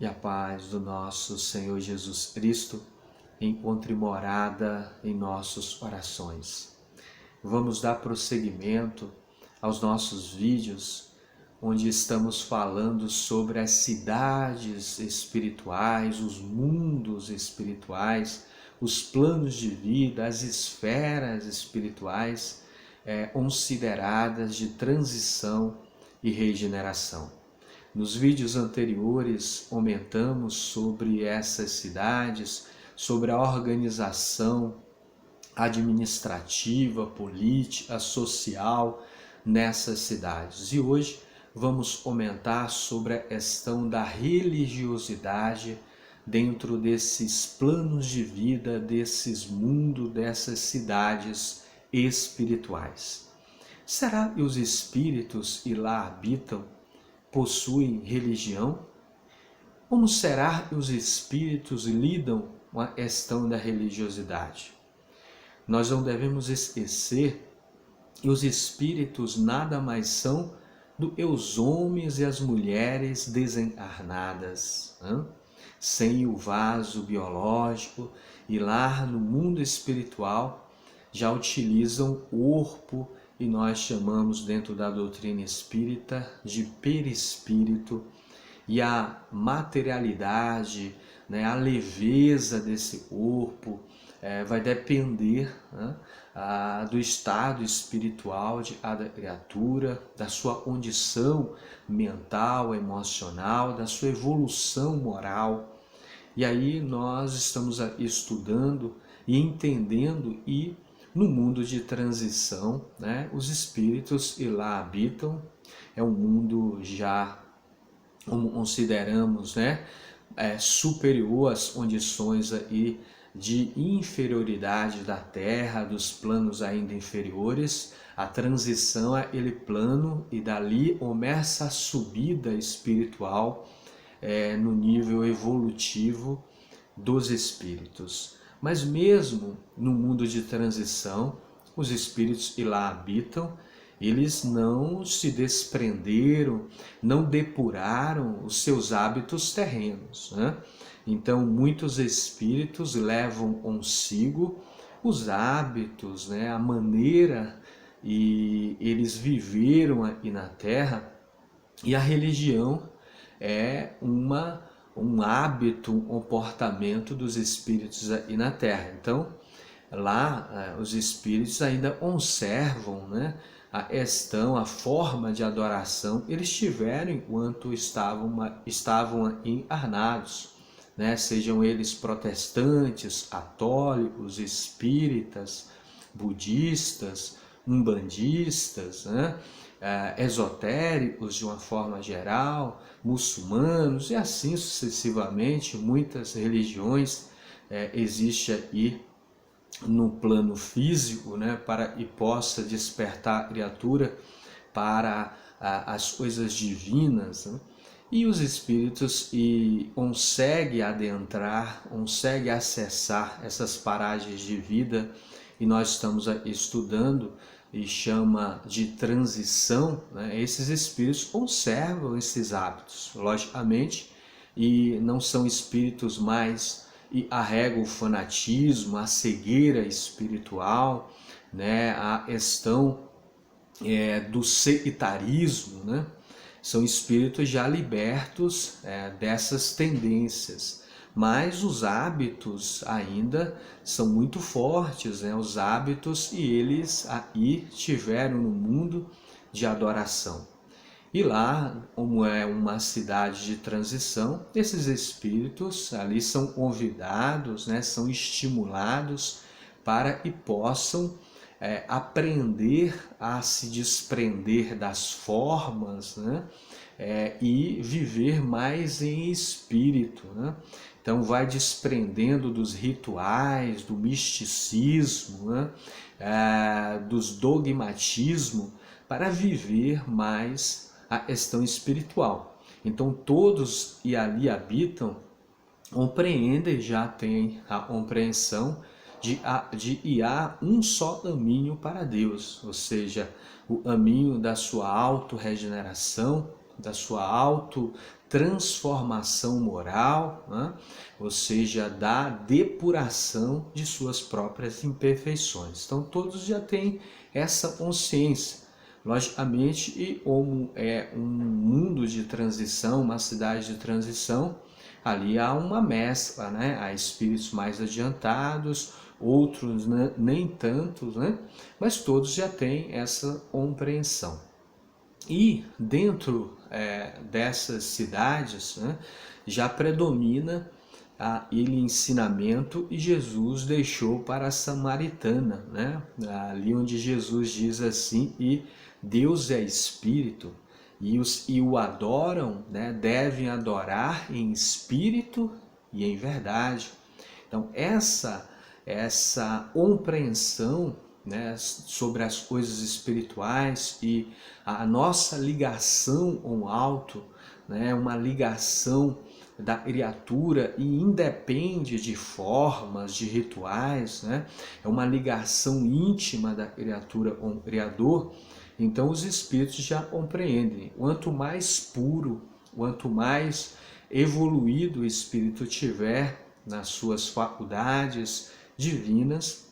E a paz do nosso Senhor Jesus Cristo encontre morada em nossos corações. Vamos dar prosseguimento aos nossos vídeos, onde estamos falando sobre as cidades espirituais, os mundos espirituais, os planos de vida, as esferas espirituais consideradas de transição e regeneração. Nos vídeos anteriores comentamos sobre essas cidades, sobre a organização administrativa, política, social nessas cidades. E hoje vamos comentar sobre a questão da religiosidade dentro desses planos de vida, desses mundos, dessas cidades espirituais. Será que os espíritos que lá habitam possuem religião? Como será que os espíritos lidam com a questão da religiosidade? Nós não devemos esquecer que os espíritos nada mais são do que os homens e as mulheres desencarnadas, sem o vaso biológico, e lá no mundo espiritual já utilizam o corpo, e nós chamamos dentro da doutrina espírita de perispírito, e a materialidade, a leveza desse corpo vai depender do estado espiritual de cada criatura, da sua condição mental, emocional, da sua evolução moral. E aí nós estamos estudando e entendendo, e no mundo de transição, os espíritos que lá habitam, é um mundo já, como consideramos, superior às condições aí de inferioridade da Terra, dos planos ainda inferiores. A transição é aquele plano, e dali começa a subida espiritual no nível evolutivo dos espíritos. Mas mesmo no mundo de transição, os espíritos que lá habitam, eles não se desprenderam, não depuraram os seus hábitos terrenos, Então, muitos espíritos levam consigo os hábitos, a maneira, e eles viveram aqui na Terra, e a religião é um hábito, um comportamento dos espíritos aqui na Terra. Então, lá os espíritos ainda conservam, a questão, a forma de adoração que eles tiveram enquanto estavam encarnados, sejam eles protestantes, católicos, espíritas, budistas, umbandistas, esotéricos de uma forma geral, muçulmanos, e assim sucessivamente. Muitas religiões existem aí no plano físico, para que possa despertar a criatura para as coisas divinas, E os espíritos conseguem adentrar, conseguem acessar essas paragens de vida, e nós estamos estudando, e chama de transição, Esses espíritos conservam esses hábitos, logicamente, e não são espíritos mais e arregam o fanatismo, a cegueira espiritual, a questão do sectarismo, São espíritos já libertos dessas tendências, mas os hábitos ainda são muito fortes, os hábitos, e eles aí tiveram no mundo de adoração. E lá, como é uma cidade de transição, esses espíritos ali são convidados, são estimulados para que possam aprender a se desprender das formas, e viver mais em espírito, Então vai desprendendo dos rituais, do misticismo, dos dogmatismos, para viver mais a questão espiritual. Então todos que ali habitam compreendem, já têm a compreensão de que há um só caminho para Deus, ou seja, o caminho da sua auto-regeneração, da sua transformação moral, né? Ou seja, da depuração de suas próprias imperfeições. Então todos já têm essa consciência. Logicamente, e como é um mundo de transição, uma cidade de transição, ali há uma mescla, né? Há espíritos mais adiantados, outros nem tantos, né? Mas todos já têm essa compreensão. E dentro dessas cidades, né, já predomina aquele ensinamento e Jesus deixou para a Samaritana, né? Ali onde Jesus diz assim: e Deus é espírito, e os que o adoram, né, devem adorar em espírito e em verdade. Então essa compreensão, né, sobre as coisas espirituais e a nossa ligação com o alto, né, uma ligação da criatura e independe de formas, de rituais, né, é uma ligação íntima da criatura com o Criador. Então os espíritos já compreendem. Quanto mais puro, quanto mais evoluído o espírito tiver nas suas faculdades divinas,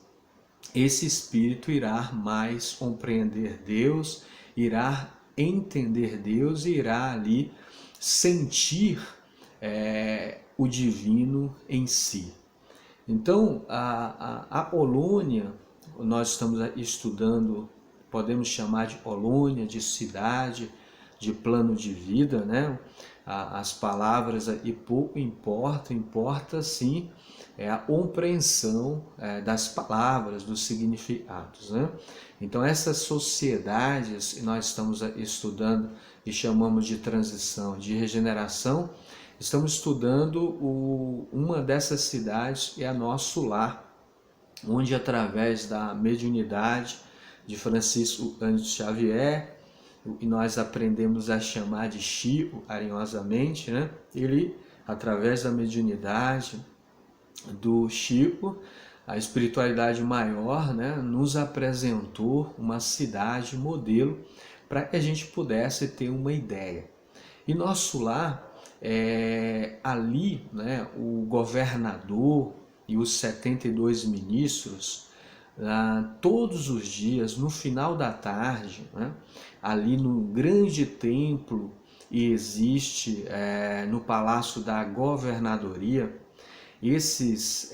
esse espírito irá mais compreender Deus, irá entender Deus e irá ali sentir o divino em si. Então, a Polônia, nós estamos estudando, podemos chamar de colônia, de cidade, de plano de vida, né? As palavras aí pouco importam, importa sim a compreensão das palavras, dos significados, né? Então essas sociedades que nós estamos estudando e chamamos de transição, de regeneração, estamos estudando uma dessas cidades que é nosso lar, onde através da mediunidade de Francisco Cândido Xavier, o que nós aprendemos a chamar de Chico, carinhosamente, né? Ele, através da mediunidade do Chico, a espiritualidade maior, né, nos apresentou uma cidade modelo para que a gente pudesse ter uma ideia. E nosso lar, ali, né, o governador e os 72 ministros, todos os dias, no final da tarde, né, ali no grande templo que existe no Palácio da Governadoria, esses,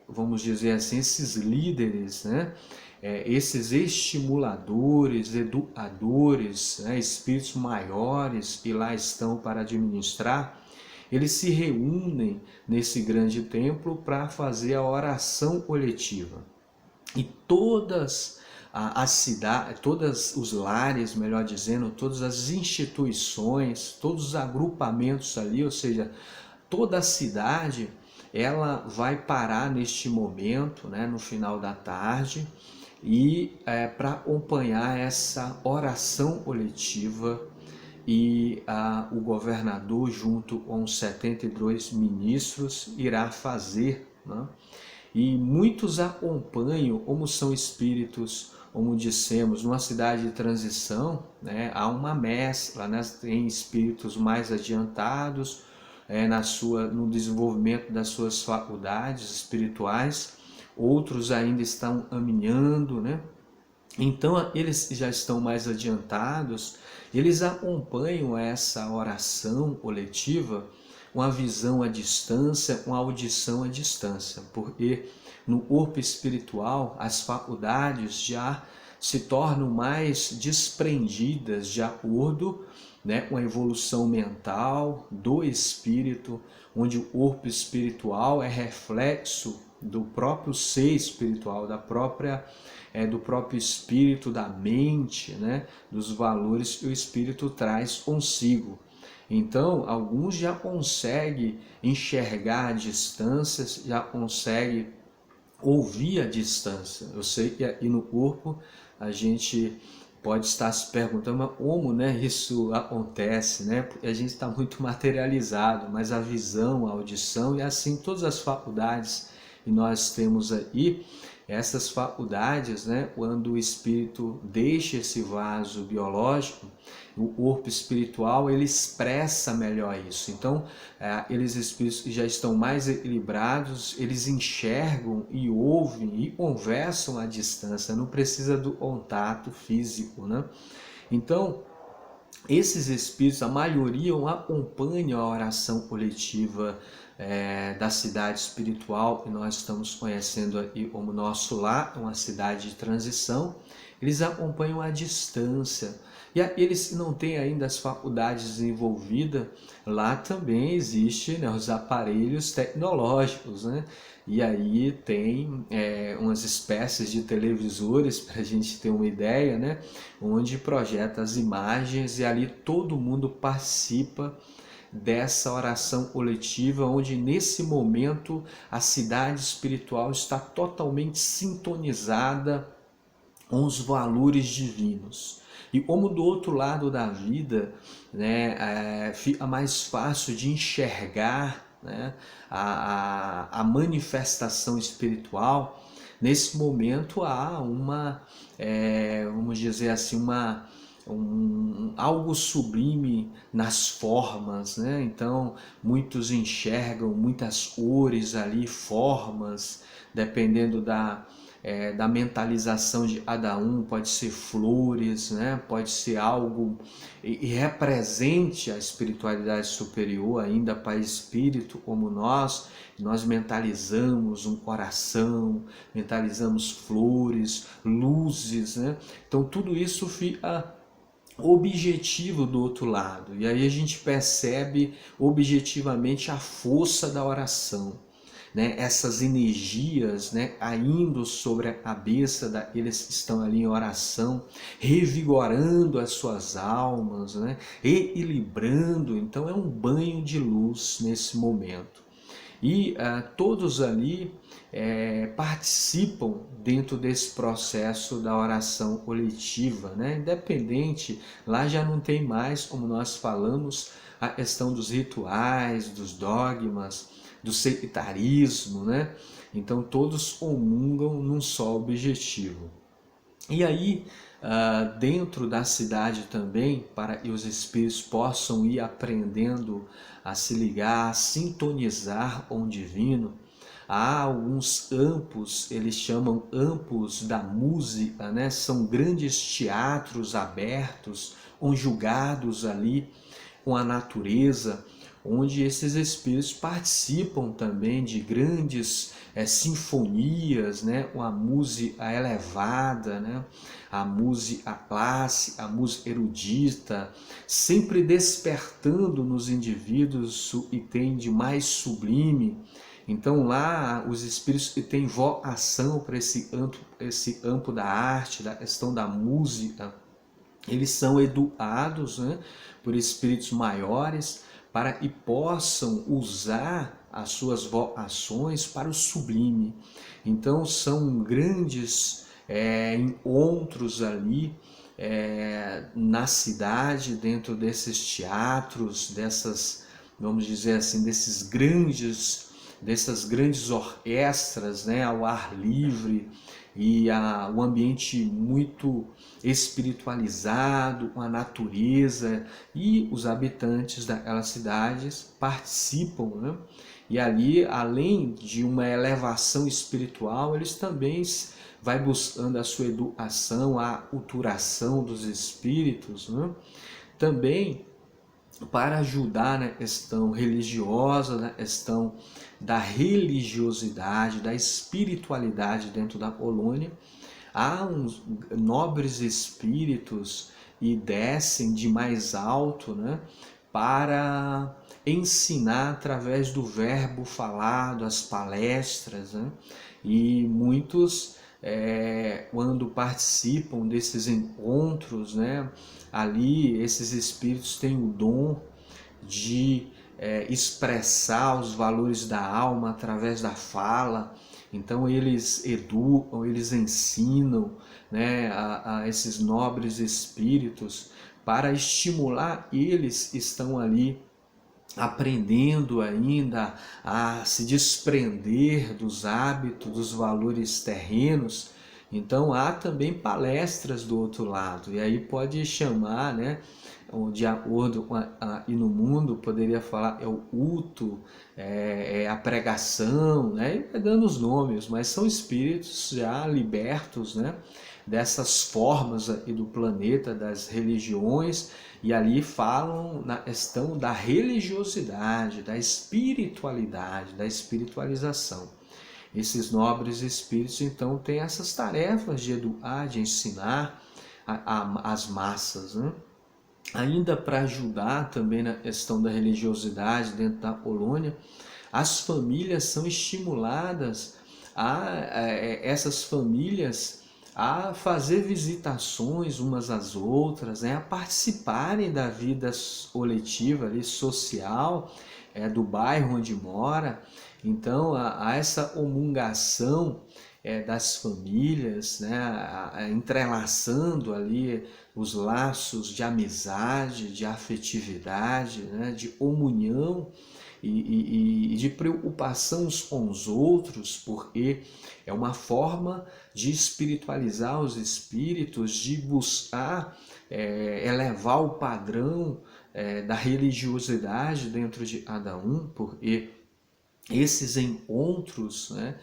vamos dizer assim, esses líderes, né, esses estimuladores, educadores, né, espíritos maiores que lá estão para administrar, eles se reúnem nesse grande templo para fazer a oração coletiva. E todas as cidades, todos os lares, melhor dizendo, todas as instituições, todos os agrupamentos ali, ou seja, toda a cidade, ela vai parar neste momento, né, no final da tarde, e para acompanhar essa oração coletiva, e o governador, junto com os 72 ministros, irá fazer, né? E muitos acompanham, como são espíritos, como dissemos, numa cidade de transição, né, há uma mescla, né, tem espíritos mais adiantados no desenvolvimento das suas faculdades espirituais, outros ainda estão caminhando, né? Então eles já estão mais adiantados, eles acompanham essa oração coletiva, uma visão à distância, uma audição à distância, porque no corpo espiritual as faculdades já se tornam mais desprendidas de acordo, né, com a evolução mental do espírito, onde o corpo espiritual é reflexo do próprio ser espiritual, do próprio espírito, da mente, né, dos valores que o espírito traz consigo. Então, alguns já conseguem enxergar a distância, já conseguem ouvir a distância. Eu sei que aqui no corpo a gente pode estar se perguntando, mas como, né, isso acontece, né? Porque a gente está muito materializado, mas a visão, a audição e assim todas as faculdades e nós temos aí essas faculdades, né? Quando o espírito deixa esse vaso biológico, o corpo espiritual ele expressa melhor isso. Então, eles espíritos que já estão mais equilibrados, eles enxergam e ouvem e conversam à distância, não precisa do contato físico, né? Então, esses espíritos, a maioria acompanham a oração coletiva da cidade espiritual que nós estamos conhecendo aqui como nosso lar, uma cidade de transição. Eles acompanham à distância. E aqueles que não têm ainda as faculdades desenvolvidas, lá também existe, né, os aparelhos tecnológicos, né? E aí tem umas espécies de televisores, para a gente ter uma ideia, né? Onde projeta as imagens e ali todo mundo participa dessa oração coletiva, onde nesse momento a cidade espiritual está totalmente sintonizada com os valores divinos. E como do outro lado da vida, né, fica mais fácil de enxergar, né, a manifestação espiritual, nesse momento há uma, vamos dizer assim, algo sublime nas formas, né? Então muitos enxergam muitas cores ali, formas, dependendo da mentalização de cada um, pode ser flores, né? Pode ser algo e represente a espiritualidade superior ainda para espírito como nós mentalizamos um coração, mentalizamos flores, luzes, né? Então tudo isso fica objetivo do outro lado, e aí a gente percebe objetivamente a força da oração, né? Essas energias, né, caindo sobre a cabeça daqueles que estão ali em oração, revigorando as suas almas, né? Equilibrando. Então é um banho de luz nesse momento. E todos ali participam dentro desse processo da oração coletiva, né? Independente, lá já não tem mais, como nós falamos, a questão dos rituais, dos dogmas, do sectarismo, né? Então todos comungam num só objetivo. E aí, dentro da cidade também, para que os espíritos possam ir aprendendo a se ligar, a sintonizar com o divino, há alguns campos, eles chamam campos da música, né? São grandes teatros abertos, conjugados ali com a natureza, onde esses espíritos participam também de grandes sinfonias, né? A música elevada, né? A música clássica, a música erudita, sempre despertando nos indivíduos o que tem de mais sublime. Então lá os espíritos que têm vocação para esse campo da arte, da questão da música, eles são educados, né, por espíritos maiores para que possam usar as suas vocações para o sublime. Então são grandes encontros ali na cidade, dentro desses teatros, dessas, vamos dizer assim, dessas grandes orquestras, né, ao ar livre, e o ambiente muito espiritualizado, com a natureza, e os habitantes daquelas cidades participam, né? E ali, além de uma elevação espiritual, eles também vai buscando a sua educação, a aculturação dos espíritos, né? Também para ajudar na questão religiosa, na questão da religiosidade, da espiritualidade dentro da colônia. Há uns nobres espíritos e descem de mais alto, né, para ensinar através do verbo falado, as palestras, né? E muitos, quando participam desses encontros, né, ali esses espíritos têm o dom de expressar os valores da alma através da fala. Então eles educam, eles ensinam, né, a esses nobres espíritos para estimular eles que estão ali aprendendo ainda a se desprender dos hábitos, dos valores terrenos. Então há também palestras do outro lado, e aí pode chamar, né, de acordo com e no mundo poderia falar é o culto, é a pregação, né, e vai dando os nomes, mas são espíritos já libertos, né, dessas formas aí do planeta, das religiões, e ali falam na questão da religiosidade, da espiritualidade, da espiritualização. Esses nobres espíritos então têm essas tarefas de educar, de ensinar as massas, né? Ainda para ajudar também na questão da religiosidade dentro da colônia, as famílias são estimuladas essas famílias a fazer visitações umas às outras, né, a participarem da vida coletiva ali, social, do bairro onde mora. Então há essa comungação das famílias, né, entrelaçando ali os laços de amizade, de afetividade, né, de comunhão e de preocupação uns com os outros, porque é uma forma de espiritualizar os espíritos, de buscar elevar o padrão da religiosidade dentro de cada um, porque esses encontros, né,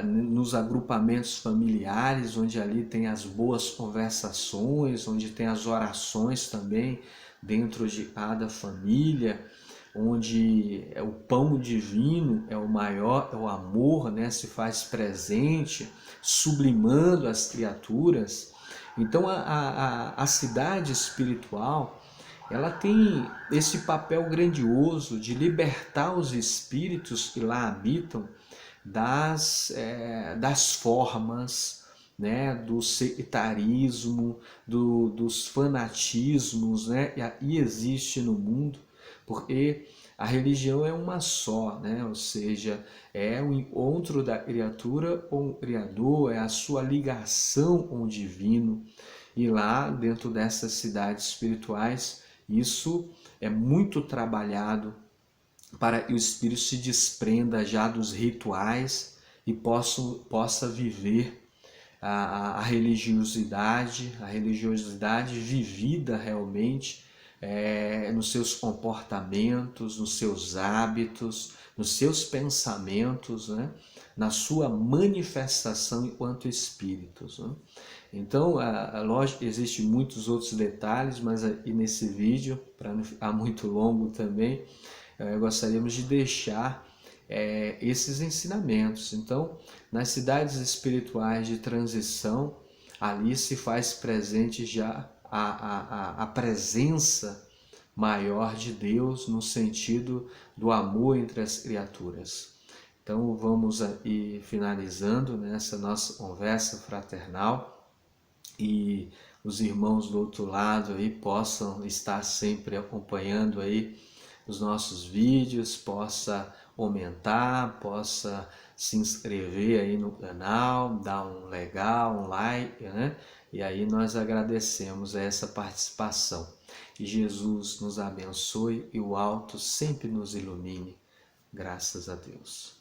nos agrupamentos familiares, onde ali tem as boas conversações, onde tem as orações também dentro de cada família, onde o pão divino é o maior, é o amor, né, se faz presente, sublimando as criaturas. Então a cidade espiritual, ela tem esse papel grandioso de libertar os espíritos que lá habitam das formas, né, do sectarismo, dos fanatismos, né, e existe no mundo, porque a religião é uma só, né, ou seja, é o encontro da criatura com o Criador, é a sua ligação com o divino, e lá dentro dessas cidades espirituais, isso é muito trabalhado para que o espírito se desprenda já dos rituais e possa viver a religiosidade vivida realmente nos seus comportamentos, nos seus hábitos, nos seus pensamentos, né? Na sua manifestação enquanto espíritos. Né? Então, lógico, existem muitos outros detalhes, mas aqui nesse vídeo, para não ficar muito longo também, gostaríamos de deixar esses ensinamentos. Então, nas cidades espirituais de transição, ali se faz presente já a presença maior de Deus no sentido do amor entre as criaturas. Então vamos aí finalizando nessa nossa conversa fraternal, e os irmãos do outro lado aí possam estar sempre acompanhando aí os nossos vídeos, possa aumentar, possa se inscrever aí no canal, dar um legal, um like, né? E aí nós agradecemos essa participação. Que Jesus nos abençoe e o alto sempre nos ilumine. Graças a Deus.